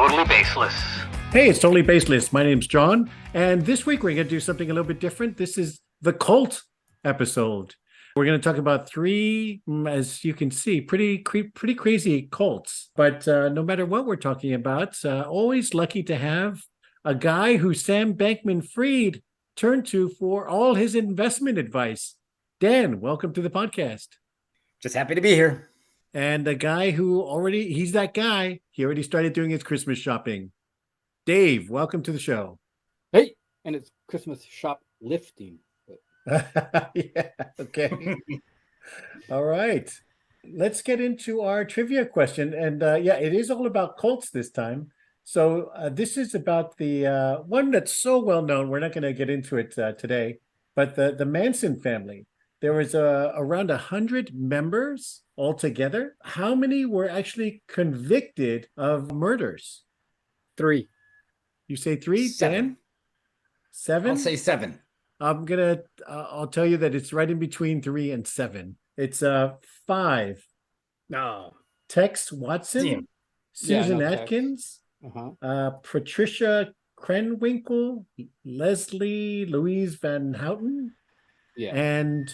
Totally baseless. Hey, it's Totally Baseless. My name's John, and this week we're going to do something a little bit different. This is the cult episode. We're going to talk about three, as you can see, pretty crazy cults. But no matter what we're talking about, always lucky to have a guy who Sam Bankman-Fried turned to for all his investment advice. Dan, welcome to the podcast. Just happy to be here. And a guy who he's that guy. He already started doing his Christmas shopping. Dave, welcome to the show. Hey, and it's Christmas shoplifting. Yeah, okay. All right. Let's get into our trivia question. And it is all about cults this time. So this is about the one that's so well known. We're not going to get into it today, but the Manson family. There was around 100 members altogether. How many were actually convicted of murders? 3. You say 3, 7. Dan? 7? I'll say 7. I'll tell you that it's right in between 3 and 7. It's 5. No. Tex Watson, Yeah. Susan Tex. Atkins, Uh-huh. Patricia Krenwinkel, Leslie Louise Van Houten, Yeah. and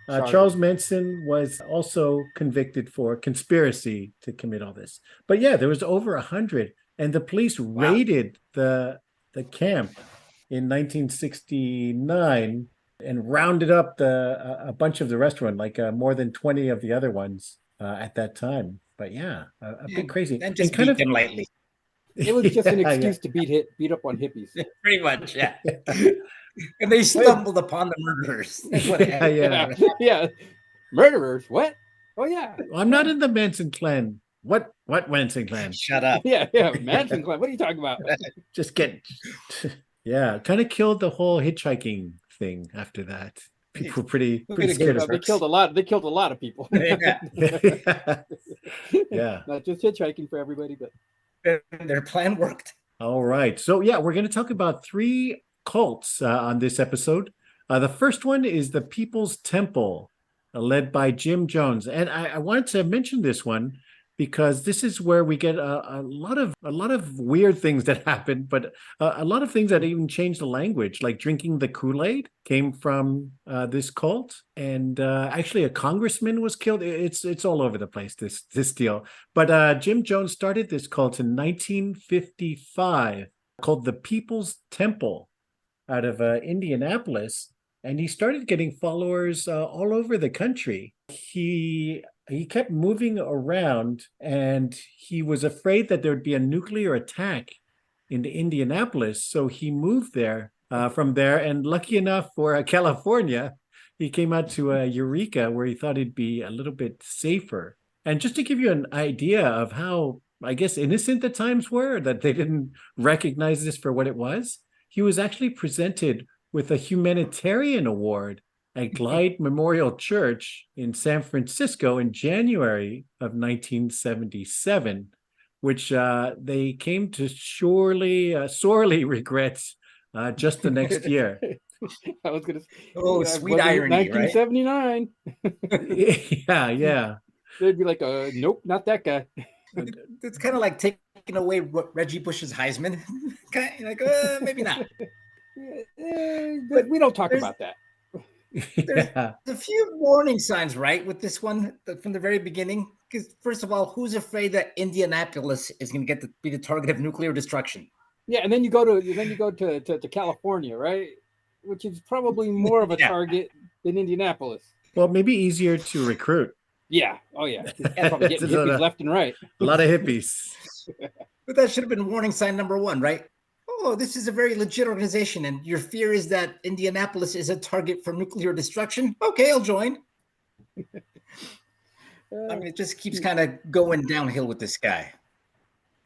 Charlie. Charles Manson was also convicted for conspiracy to commit all this. But yeah, there was over 100, and the police raided the camp in 1969 and rounded up a bunch of the restaurant, like more than 20 of the other ones at that time. But yeah, a bit crazy. And just kind beat them lightly. It was just an Yeah, excuse to beat up on hippies. Pretty much, yeah. And they stumbled upon the murderers. That's what happened. Yeah. Murderers? What? Oh yeah. I'm not in the Manson clan. What Manson clan? Shut up. Yeah. Manson clan. What are you talking about? Just get kind of killed the whole hitchhiking thing after that. People were pretty scared of They killed a lot. They killed a lot of people. Yeah. Yeah. Not just hitchhiking for everybody, but Their plan worked. All right. So yeah, we're going to talk about 3 cults on this episode. The first one is the People's Temple, led by Jim Jones. And I wanted to mention this one because this is where we get a lot of weird things that happen, but a lot of things that even change the language, like drinking the Kool-Aid came from this cult. And actually a congressman was killed. It's all over the place, this deal. But Jim Jones started this cult in 1955 called the People's Temple out of Indianapolis. And he started getting followers all over the country. He kept moving around, and he was afraid that there would be a nuclear attack in Indianapolis. So he moved there from there. And lucky enough for California, he came out to Eureka, where he thought it'd be a little bit safer. And just to give you an idea of how, I guess, innocent the times were, that they didn't recognize this for what it was, he was actually presented with a humanitarian award at Glide Memorial Church in San Francisco in January of 1977, which they came to sorely regret just the next year. I was going to say, Sweet irony, 1979. right? Yeah. They'd be like, nope, not that guy. It's kind of like taking away Reggie Bush's Heisman. Like, maybe not. But we don't talk about that. There's a few warning signs, right, with this one from the very beginning. Because first of all, who's afraid that Indianapolis is going to be the target of nuclear destruction? Yeah, and then you go to California, right? Which is probably more of a target than Indianapolis. Well, maybe easier to recruit. Yeah. Oh yeah. Probably getting hippies left and right. A lot of hippies. But that should have been warning sign number 1, right? Oh, this is a very legit organization, and your fear is that Indianapolis is a target for nuclear destruction? Okay, I'll join. I mean, it just keeps kind of going downhill with this guy.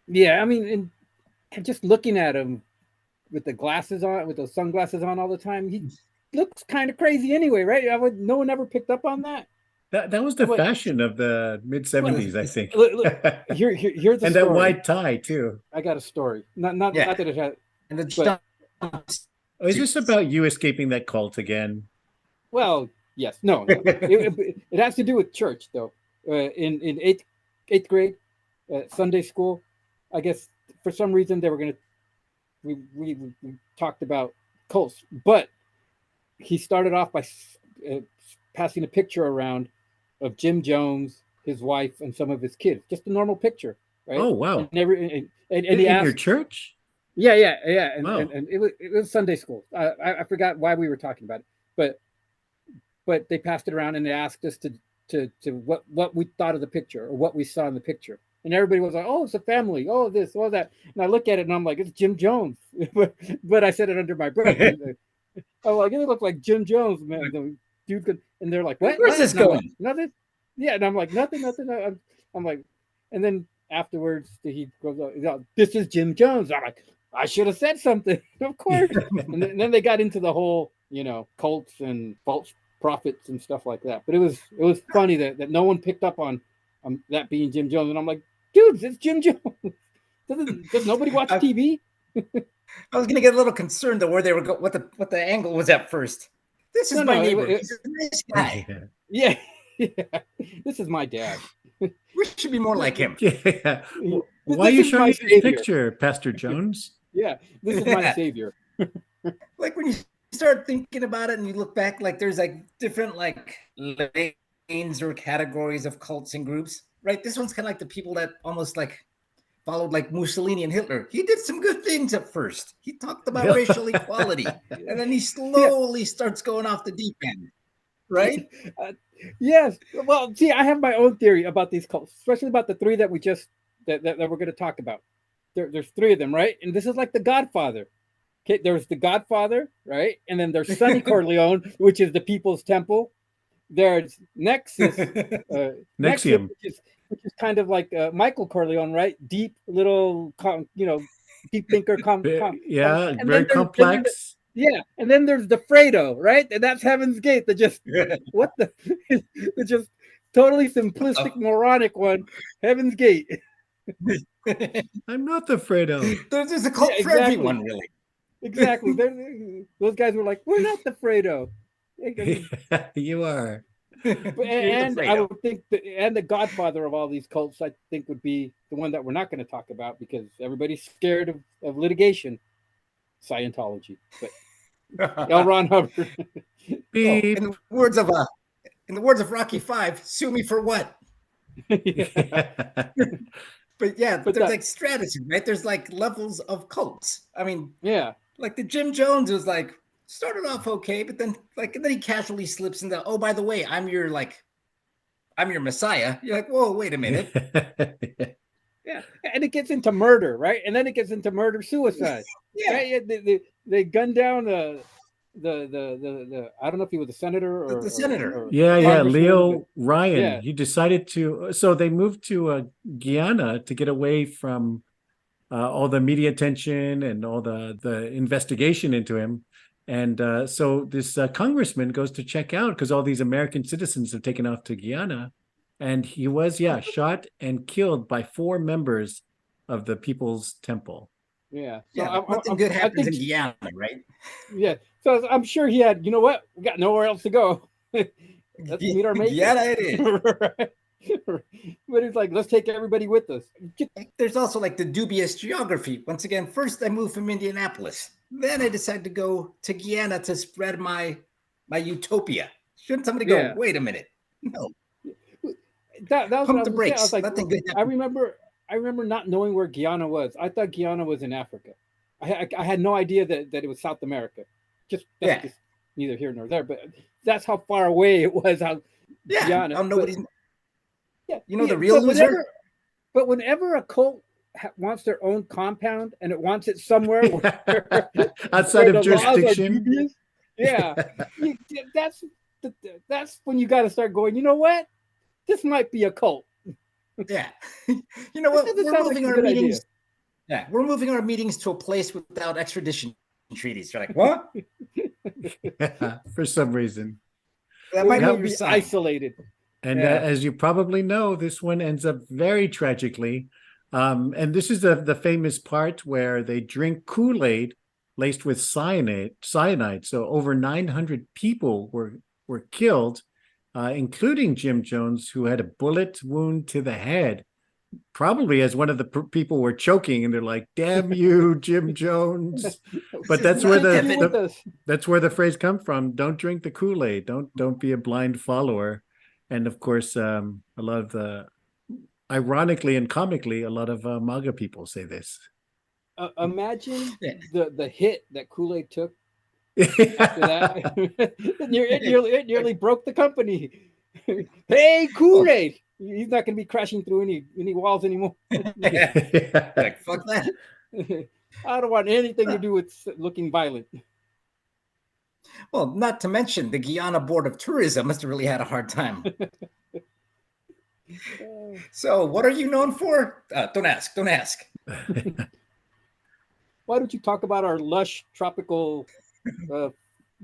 Yeah, I mean, and just looking at him with the glasses on, with those sunglasses on all the time, he looks kind of crazy anyway, right? No one ever picked up on that. That was the fashion of the mid-70s, I think. Look, here's the and story. that white tie too. I got a story. Not that it had. And the is this about you escaping that cult again? Well, yes, no. It has to do with church, though. In eighth grade, Sunday school, I guess for some reason they were going to. We talked about cults, but he started off by passing a picture around of Jim Jones, his wife, and some of his kids. Just a normal picture, right? Oh, wow. And In he asked, your church? yeah. And, Wow. and it was Sunday school. I forgot why we were talking about it, but they passed it around and they asked us to what we thought of the picture or what we saw in the picture. And everybody was like, "Oh, it's a family. Oh, this, oh, that." And I look at it and I'm like, "It's Jim Jones," but I said it under my breath. I'm like, "It looked like Jim Jones, man." The dude could, and they're like, "What? Where's this And I'm going? like, nothing." Yeah, and I'm like, "Nothing." I'm like, and then afterwards he goes, "This is Jim Jones." I'm like, I should have said something, of course. And then they got into the whole, cults and false prophets and stuff like that. But it was funny that no one picked up on that being Jim Jones, and I'm like, dude, it's Jim Jones. Does nobody watch TV? I was gonna get a little concerned though where they were what the angle was at first. This is my neighbor. He's a nice guy. Yeah. This is my dad. We should be more like him. Yeah. Why are you showing me this picture, Pastor Jones? Yeah, this is my savior. Like when you start thinking about it and you look back, like there's like different like lanes or categories of cults and groups, right? This one's kind of like the people that almost like followed like Mussolini and Hitler. He did some good things at first. He talked about racial equality, and then he slowly starts going off the deep end, right? Yes. Well, see, I have my own theory about these cults, especially about the three that we just that we're going to talk about. There's three of them, right? And this is like the Godfather. Okay, there's the Godfather, right? And then there's Sonny Corleone, which is the People's Temple. There's NXIVM, which is kind of like Michael Corleone, right? Deep little, deep thinker. Yeah, very complex. And then there's the Fredo, right? And that's Heaven's Gate. The just totally simplistic, moronic one. Heaven's Gate. I'm not the Fredo. There's a cult for everyone, really. Exactly. Those guys were like, "We're not the Fredo." You are. And I would think and the Godfather of all these cults, I think, would be the one that we're not going to talk about because everybody's scared of litigation. Scientology, but L. Ron Hubbard. Beep. In the words of Rocky V, sue me for what? But there's like strategy, right? There's like levels of cults. I mean, like the Jim Jones was like started off okay, but then he casually slips into, oh, by the way, I'm your Messiah. You're like, whoa, wait a minute. Yeah, and it gets into murder, right? And then it gets into murder-suicide. Right? They gunned down the I don't know if he was a senator or the senator. Or Leo Ryan. Yeah. He decided to. So they moved to Guyana to get away from all the media attention and all the investigation into him. And so this congressman goes to check out because all these American citizens have taken off to Guyana. And he was, shot and killed by 4 members of the People's Temple. Yeah. So nothing good happens in Guyana, right? Yeah. So I'm sure he had, you know what? We got nowhere else to go. Let's meet our maker. Yeah, it is. But it's like, let's take everybody with us. There's also like the dubious geography. Once again, first I moved from Indianapolis. Then I decided to go to Guyana to spread my utopia. Shouldn't somebody go, wait a minute? No. That was Pump the brakes. I was like, nothing good happened. I remember not knowing where Guyana was. I thought Guyana was in Africa. I had no idea that it was South America. Just neither here nor there. But that's how far away it was. Guyana. Nobody's. The real loser. But whenever a cult wants their own compound and it wants it somewhere outside of jurisdiction, that's when you got to start going. You know what? This might be a cult. Yeah. You know what? We're moving our meetings. Yeah, we're moving our meetings to a place without extradition treaties. You're like, what? For some reason. That might be isolated. And as you probably know, this one ends up very tragically. And this is the famous part where they drink Kool-Aid laced with cyanide. So over 900 people were killed, including Jim Jones, who had a bullet wound to the head. probably as one of the people were choking, and they're like, "Damn you, Jim Jones!" But that's where that's where the phrase come from. Don't drink the Kool-Aid. Don't be a blind follower. And of course, a lot of the, ironically and comically, a lot of MAGA people say this. Imagine the hit that Kool-Aid took after that. it nearly broke the company. Hey, Kool-Aid! He's not going to be crashing through any walls anymore. Like, fuck that. I don't want anything to do with looking violent. Well, not to mention the Guyana Board of Tourism must have really had a hard time. So, what are you known for? Don't ask. Don't ask. Why don't you talk about our lush tropical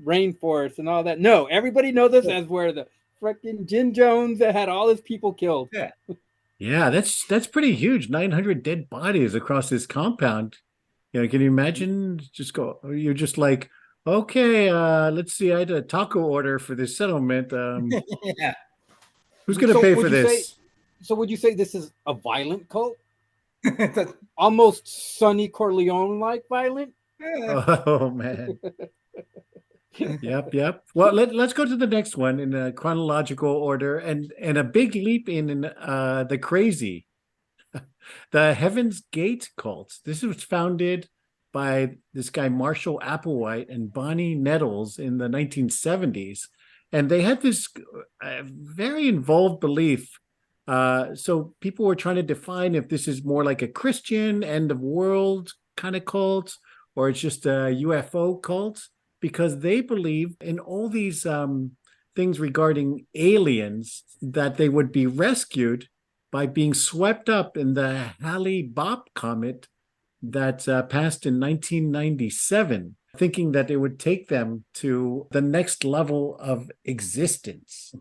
rainforest and all that? No, everybody knows us as where the freaking Jim Jones that had all his people killed. Yeah. Yeah, that's pretty huge. 900 dead bodies across this compound. You know, can you imagine? You're just like, okay, let's see. I had a taco order for this settlement. Yeah. Who's going to pay for this? So would you say this is a violent cult? Almost Sonny Corleone-like violent? Oh, man. Yep. Well, let's go to the next one in a chronological order, and a big leap in the crazy, the Heaven's Gate cult. This was founded by this guy Marshall Applewhite and Bonnie Nettles in the 1970s, and they had this very involved belief. So people were trying to define if this is more like a Christian end of world kind of cult, or it's just a UFO cult, because they believe in all these things regarding aliens, that they would be rescued by being swept up in the Halley-Bopp comet that passed in 1997, thinking that it would take them to the next level of existence.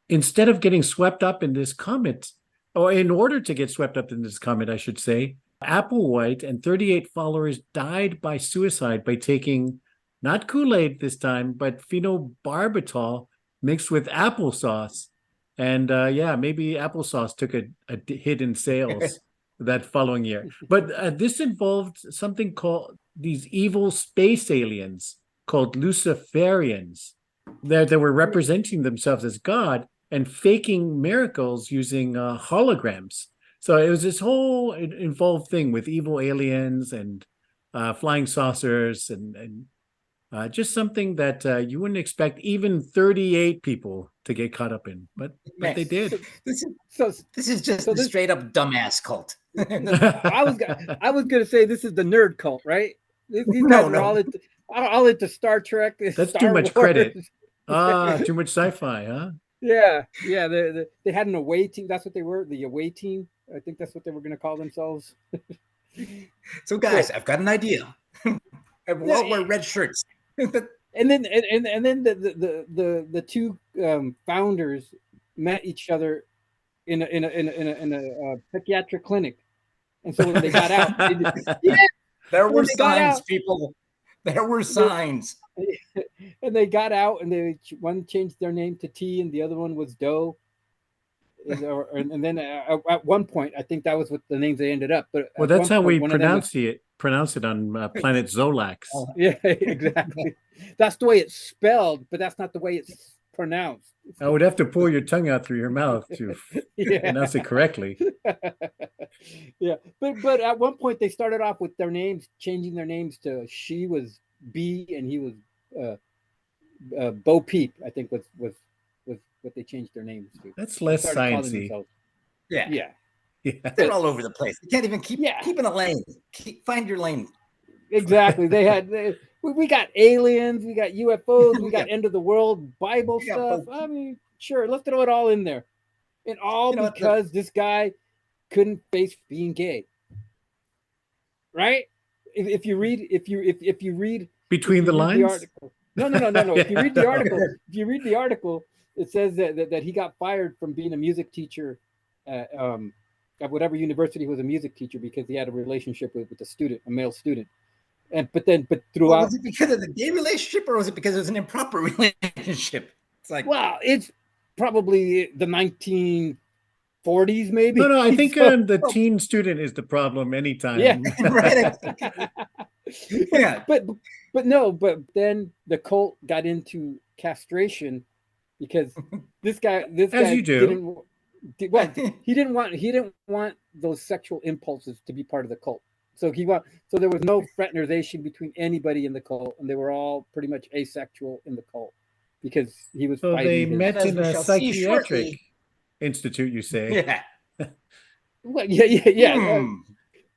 Instead of getting swept up in this comet, or in order to get swept up in this comet, I should say, Applewhite and 38 followers died by suicide by taking not Kool-Aid this time, but phenobarbital mixed with applesauce. And maybe applesauce took a hit in sales that following year. But this involved something called these evil space aliens called Luciferians that were representing themselves as God and faking miracles using holograms. So it was this whole involved thing with evil aliens and flying saucers and just something that you wouldn't expect even 38 people to get caught up in, but they did. This is just a straight up dumbass cult. I was gonna say this is the nerd cult, right? These guys are all into Star Trek. That's Star too much Wars. credit. Too much sci-fi, huh? Yeah. They had an away team. That's what they were. The away team. I think that's what they were going to call themselves. So, guys, I've got an idea. We all wear red shirts. and then the two founders met each other in a psychiatric clinic, and so when they got out, there were signs, people. There were signs. And they got out, and one changed their name to T, and the other one was Doe. And then at one point, I think that was what the names they ended up. But that's how we pronounce it on planet Zolax. Yeah, exactly. That's the way it's spelled, but that's not the way it's pronounced. I would have to pull your tongue out through your mouth to pronounce it correctly. Yeah, but at one point they started off with their names, changing their names to she was B and he was Bo Peep, I think was what they changed their names to. That's less sciencey. Yeah. They're all over the place. You can't even keep in a lane. Find your lane. Exactly. We got aliens, we got UFOs, we got end of the world Bible stuff. I mean, sure, let's throw it all in there. And all because this guy couldn't face being gay. Right? If you read between the lines. Article, no. If you read the article, it says that he got fired from being a music teacher at whatever university he was a music teacher because he had a relationship with a male student. But throughout, was it because of the gay relationship or was it because it was an improper relationship? It's like, well, it's probably the 1950s 40s, maybe. No, I think So, the teen student is the problem anytime. yeah. Right. Yeah. But then the cult got into castration because this guy As you do. he didn't want those sexual impulses to be part of the cult. So there was no fraternization between anybody in the cult, and they were all pretty much asexual in the cult because he was So they fighting his. met As in we a shall see psychiatric shortly. institute, you say? Yeah. Well, yeah. Hmm.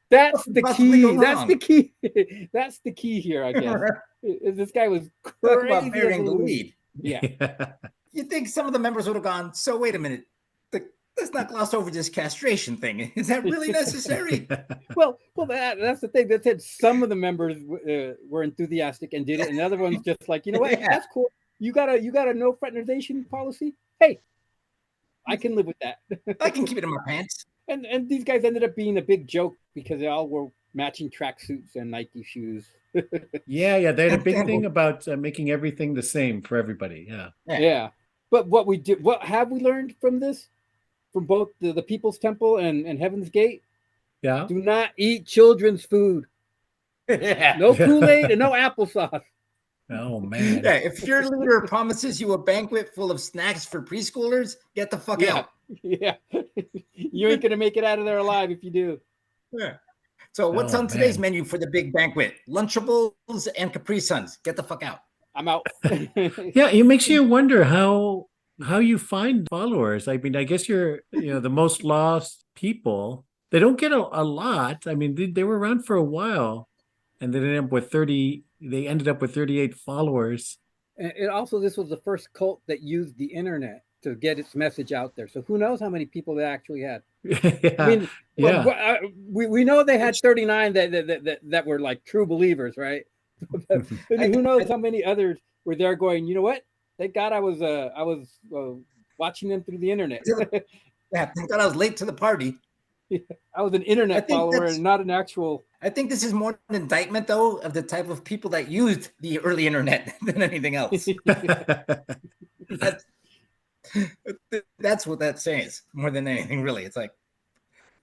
That's What could the possibly go key. That's wrong? the key. That's the key here, I guess. This guy was Talk about crazy. burying the lead. Yeah. You think some of the members would have gone, so wait a minute, let's not gloss over this castration thing. Is that really necessary? Well, that's the thing. That said, some of the members were enthusiastic and did it, and the other ones just like, you know what, Yeah. that's cool. You got a no fraternization policy. Hey, I can live with that. I can keep it in my pants. And these guys ended up being a big joke because they all wore matching tracksuits and Nike shoes. Yeah. They had a big thing about making everything the same for everybody. Yeah. Yeah. But what have we learned from this? From both the People's Temple and Heaven's Gate? Yeah. Do not eat children's food. Yeah. No Kool-Aid and no applesauce. Oh, man. Yeah, if your leader promises you a banquet full of snacks for preschoolers, get the fuck out. Yeah. You ain't gonna make it out of there alive if you do. Yeah. So what's on today's menu for the big banquet? Lunchables and Capri Suns. Get the fuck out. I'm out. Yeah, it makes you wonder how you find followers. I mean, I guess you're the most lost people. They don't get a lot. I mean, they were around for a while, and they ended up with 30. They ended up with 38 followers. And also, this was the first cult that used the internet to get its message out there. So who knows how many people they actually had? Yeah, I mean, yeah. we know they had 39 that were like true believers, right? But who knows how many others were there going, you know what? Thank God I was watching them through the internet. Yeah, thank God I was late to the party. I was an internet follower and not an actual. I think this is more an indictment, though, of the type of people that used the early internet than anything else. That's what that says more than anything, really. It's like,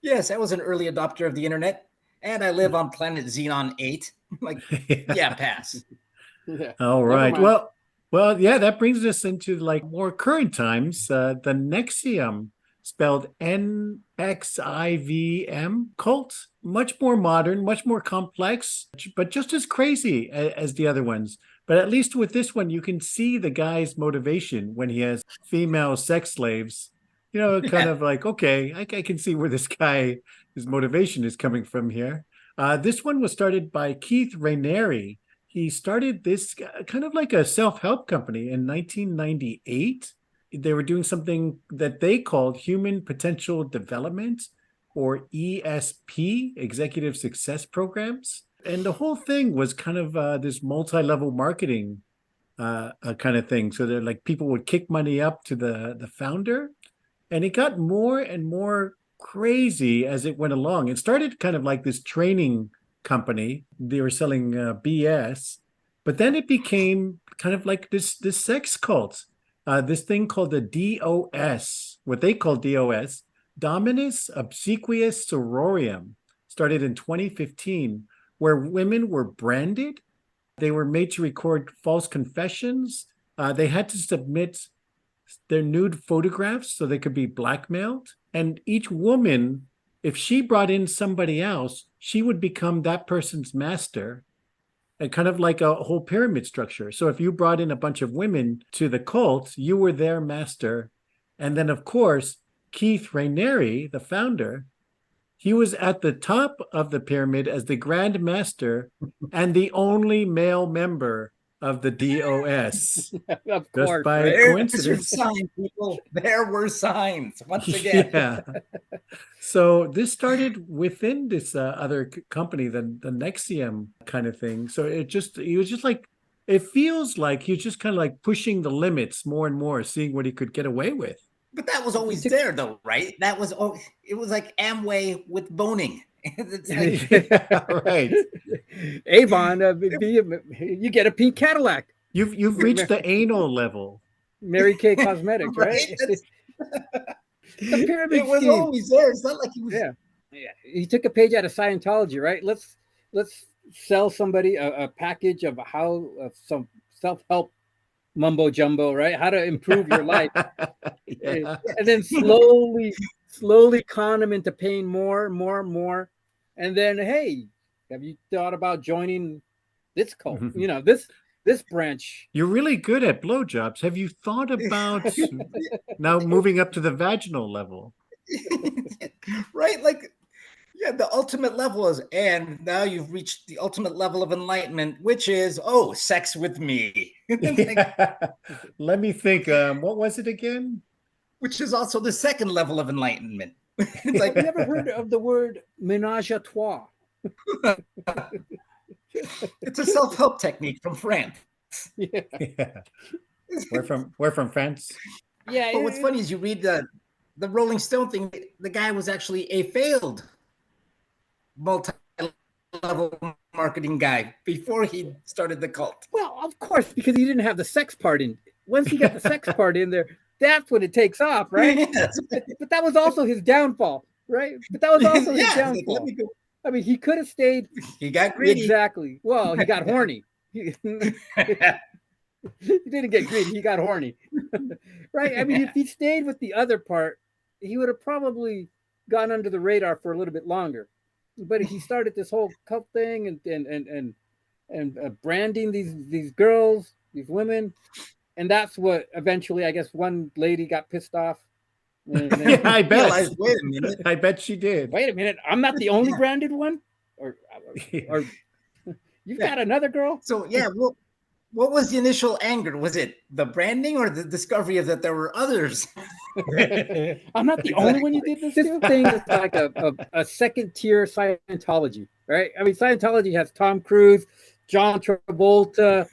yes, I was an early adopter of the internet, and I live on planet Xenon 8. Like, yeah, pass. Yeah. All right. Well, yeah, that brings us into like more current times. The NXIVM, spelled NXIVM cult, much more modern, much more complex, but just as crazy as the other ones. But at least with this one, you can see the guy's motivation when he has female sex slaves. Kind of like, okay, I can see where his motivation is coming from here. This one was started by Keith Raniere. He started this kind of like a self-help company in 1998. They were doing something that they called Human Potential Development, or ESP, Executive Success Programs. And the whole thing was kind of this multi-level marketing kind of thing. So they're like, people would kick money up to the founder, and it got more and more crazy as it went along. It started kind of like this training company. They were selling BS, but then it became kind of like this sex cult. This thing called the DOS, what they call DOS, Dominus Obsequious Sororium, started in 2015, where women were branded. They were made to record false confessions. They had to submit their nude photographs so they could be blackmailed. And each woman, if she brought in somebody else, she would become that person's master. And kind of like a whole pyramid structure. So if you brought in a bunch of women to the cult, you were their master. And then, of course, Keith Raniere, the founder, he was at the top of the pyramid as the Grand Master and the only male member of the DOS. Of Just course, by There's coincidence. your sign, people. There were signs once again. Yeah. So this started within this other company, the NXIVM kind of thing. So he was just like, it feels like he was just kind of like pushing the limits more and more, seeing what he could get away with. But that was always there, though, right? It was like Amway with boning. It's like, Yeah, right. Avon, you get a pink Cadillac. You've reached the anal level. Mary Kay Cosmetics, right? The pyramid It was scheme. always there. It's not like he was. Yeah. He took a page out of Scientology, right? Let's sell somebody a package of some self-help mumbo jumbo, right? How to improve your life. Yeah. And then slowly con them into paying more. And then, hey, have you thought about joining this cult? This branch. You're really good at blowjobs. Have you thought about now moving up to the vaginal level? Right? Like, yeah, the ultimate level is, and now you've reached the ultimate level of enlightenment, which is, sex with me. Let me think. What was it again? Which is also the second level of enlightenment. It's Have you ever heard of the word ménage à trois? It's a self-help technique from France. Yeah. We're from France. Yeah. But what's funny is you read the Rolling Stone thing, the guy was actually a failed multi-level marketing guy before he started the cult. Well, of course, because he didn't have the sex part in. Once he got the sex part in there, that's when it takes off, right? Yes. But that was also his downfall, right? But that was also his Yeah, like, downfall. I mean, he could have stayed. He got greedy. Exactly. Well, he got horny. He didn't get greedy. He got horny. Right? I mean, if he stayed with the other part, he would have probably gone under the radar for a little bit longer. But he started this whole cult thing and branding these girls, these women, and that's what eventually, I guess, one lady got pissed off. Yeah, I bet. Realized, wait a minute. I bet she did. Wait a minute, I'm not the only branded one, or you've got another girl. So yeah, well, what was the initial anger? Was it the branding or the discovery of that there were others? I'm not the only one you did this to. Thing is like a second tier Scientology, right? I mean, Scientology has Tom Cruise, John Travolta,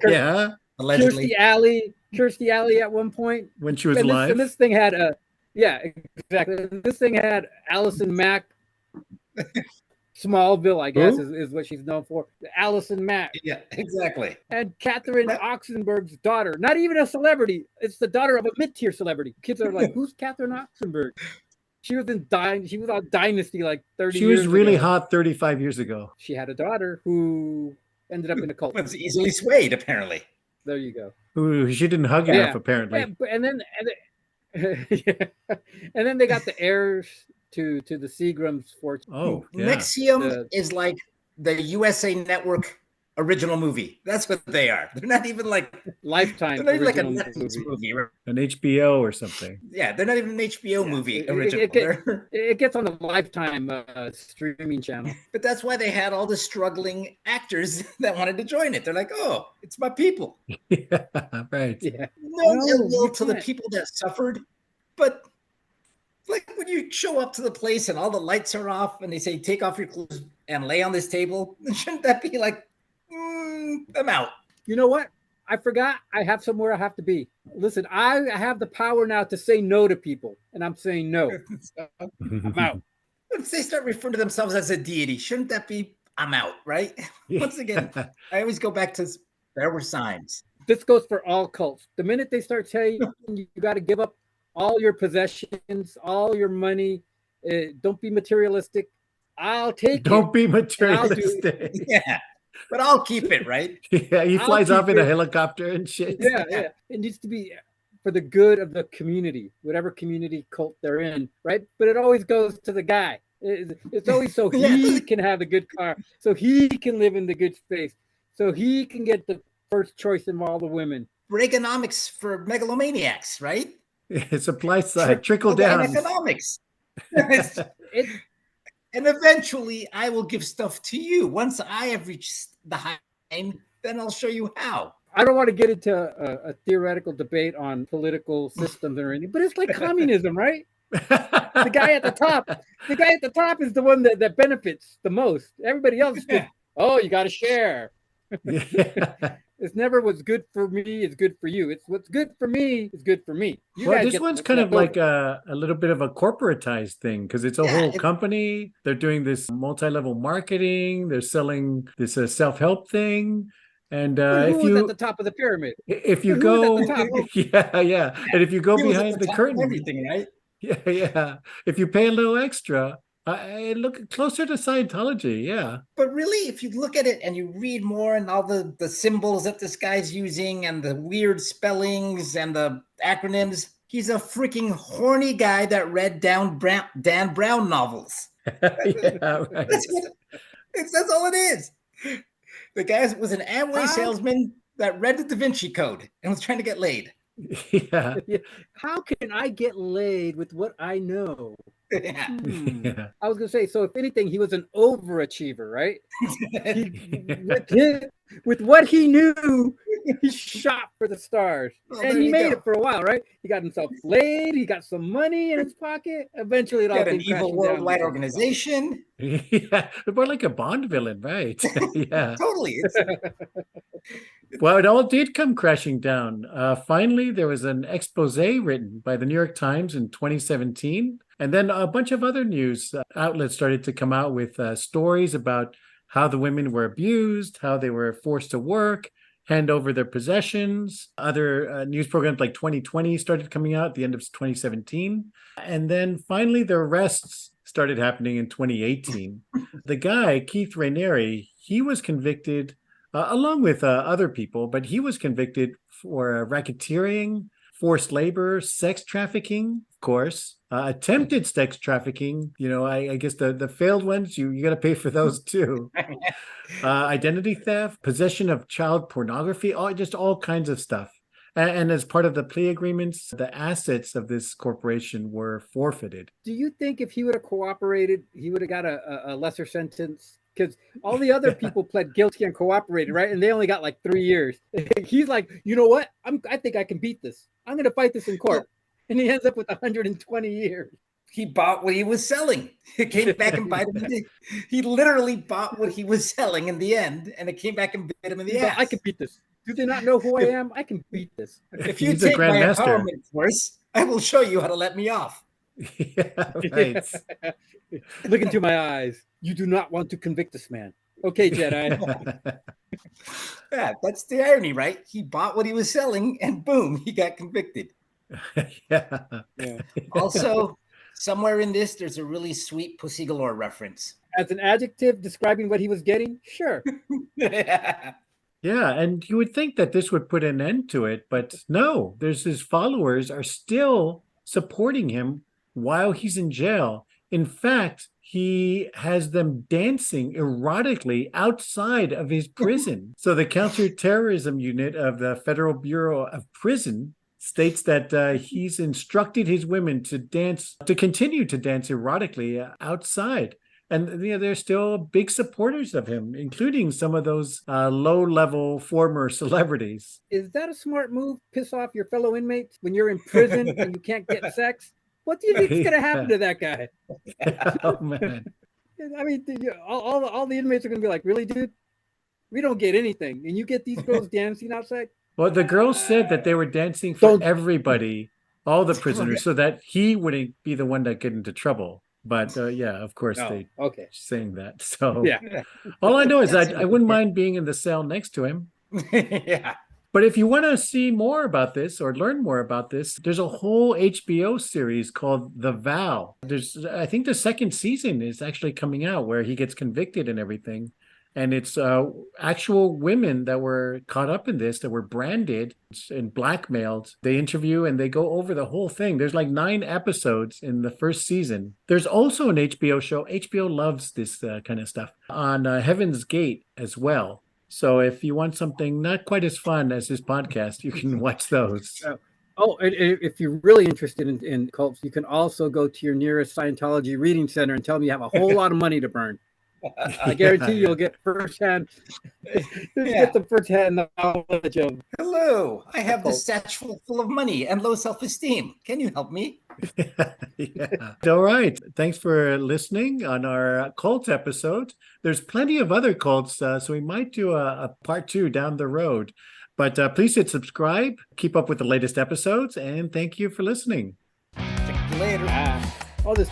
Yeah, Allegedly. Kirstie Alley at one point when she was and alive. this thing had exactly. This thing had Allison Mack. Smallville, I guess, is what she's known for. Allison Mack. Yeah, exactly. And Catherine Oxenberg's daughter. Not even a celebrity. It's the daughter of a mid-tier celebrity. Kids are like, who's Catherine Oxenberg? She was on Dynasty like 30 years ago. She was really hot 35 years ago. She had a daughter who ended up in a cult. Was easily swayed, apparently. There you go. Ooh, she didn't hug enough, apparently. Yeah, and then they got the heirs to the Seagram's fortune. Oh, yeah. NXIVM is like the USA Network original movie. That's what they are. They're not even like Lifetime. They're not even like a Netflix movie. An HBO or something. Yeah, they're not even an HBO movie original. It gets on the Lifetime streaming channel. But that's why they had all the struggling actors that wanted to join it. They're like, oh, it's my people. Yeah, right. Yeah. No ill will to the people that suffered, but like when you show up to the place and all the lights are off and they say, take off your clothes and lay on this table, shouldn't that be like, I'm out? You know what? I forgot I have somewhere I have to be. Listen, I have the power now to say no to people, and I'm saying no. I'm out. If they start referring to themselves as a deity, shouldn't that be, I'm out, right? Once again, I always go back to, there were signs. This goes for all cults. The minute they start telling you got to give up all your possessions, all your money, don't be materialistic. I'll take it. Don't be materialistic. Yeah, but I'll keep it, right? Yeah, he flies off in a helicopter and shit. Yeah. It needs to be for the good of the community, whatever community cult they're in, right? But it always goes to the guy. It's always so he can have the good car, so he can live in the good space, so he can get the first choice in all the women. Reaganomics for megalomaniacs, right? It's supply side, trickle down. Economics. And eventually I will give stuff to you. Once I have reached the high end, then I'll show you how. I don't want to get into a theoretical debate on political systems or anything, but it's like communism, right? The guy at the top is the one that benefits the most. Everybody else, you got to share. It's never what's good for me is good for you. It's what's good for me is good for me. Well, this one's kind of like a little bit of a corporatized thing because it's a whole company. They're doing this multi-level marketing. They're selling this self-help thing. And But who if was at you the top of the pyramid? if you But who was go, at the top? yeah, and if you go He was at behind the the top of curtain, everything, right? yeah, if you pay a little extra, I look closer to Scientology. Yeah, But really, if you look at it and you read more and all the symbols that this guy's using and the weird spellings and the acronyms, he's a freaking horny guy that read Dan Brown novels. yeah, right. That's all it is. The guy was an Amway How salesman that read the Da Vinci Code and was trying to get laid. Yeah, how can I get laid with what I know? Yeah. yeah. I was gonna say, so if anything, he was an overachiever, right? With what he knew, he shot for the stars. Well, and there he you made go. it for a while, right? He got himself laid, he got some money in his pocket. Eventually it all Got an came evil crashing worldwide down. organization. Yeah, more like a Bond villain, right? Yeah. Totally. It's, Well, it all did come crashing down. Finally, there was an expose written by the New York Times in 2017. And then a bunch of other news outlets started to come out with stories about how the women were abused, how they were forced to work, hand over their possessions. Other news programs like 2020 started coming out at the end of 2017. And then finally, the arrests started happening in 2018. The guy, Keith Raniere, he was convicted along with other people, but he was convicted for racketeering, forced labor, sex trafficking, of course, attempted sex trafficking. You know, I guess the failed ones, you got to pay for those too. Identity theft, possession of child pornography, just all kinds of stuff. And as part of the plea agreements, the assets of this corporation were forfeited. Do you think if he would have cooperated, he would have got a lesser sentence? Because all the other people pled guilty and cooperated, right? And they only got like 3 years. He's like, you know what? I think I can beat this. I'm going to fight this in court. And he ends up with 120 years. he bought what he was selling. It came back and bite him. He literally bought what he was selling in the end, and it came back and bit him in the ass. I can beat this. Do they not know who I am? I can beat this. If you take my empowerment course, I will show you how to let me off. Yeah, right. Look into my eyes. You do not want to convict this man. Okay, Jedi. Yeah, that's the irony, right? He bought what he was selling, and boom, he got convicted. Yeah. Also, somewhere in this, there's a really sweet Pussy Galore reference. As an adjective describing what he was getting, sure. Yeah, and you would think that this would put an end to it, but no, there's his followers are still supporting him while he's in jail. In fact, he has them dancing erotically outside of his prison. So the counterterrorism unit of the Federal Bureau of Prison states that he's instructed his women to continue to dance erotically outside. And they're still big supporters of him, including some of those low-level former celebrities. Is that a smart move? Piss off your fellow inmates when you're in prison and you can't get sex? What do you think is going to happen to that guy? Oh, man. I mean, all the inmates are going to be like, really, dude? We don't get anything. And you get these girls dancing outside? Well, the girls said that they were dancing for everybody, all the prisoners, so that he wouldn't be the one that get into trouble. But yeah, of course, they saying that. So yeah. All I know is I wouldn't mind being in the cell next to him. Yeah. But if you want to see more about this or learn more about this, there's a whole HBO series called The Vow. I think the second season is actually coming out where he gets convicted and everything. And it's actual women that were caught up in this, that were branded and blackmailed. They interview and they go over the whole thing. There's like 9 episodes in the first season. There's also an HBO show. HBO loves this kind of stuff on Heaven's Gate as well. So if you want something not quite as fun as this podcast, you can watch those. Oh, and if you're really interested in cults, you can also go to your nearest Scientology reading center and tell them you have a whole lot of money to burn. I guarantee you'll get firsthand, get the firsthand knowledge of. Hello, I have this satchel full of money and low self-esteem. Can you help me? Yeah. All right. Thanks for listening on our cult episode. There's plenty of other cults, so we might do a part 2 down the road. But please hit subscribe, keep up with the latest episodes, and thank you for listening. Check you later. All this.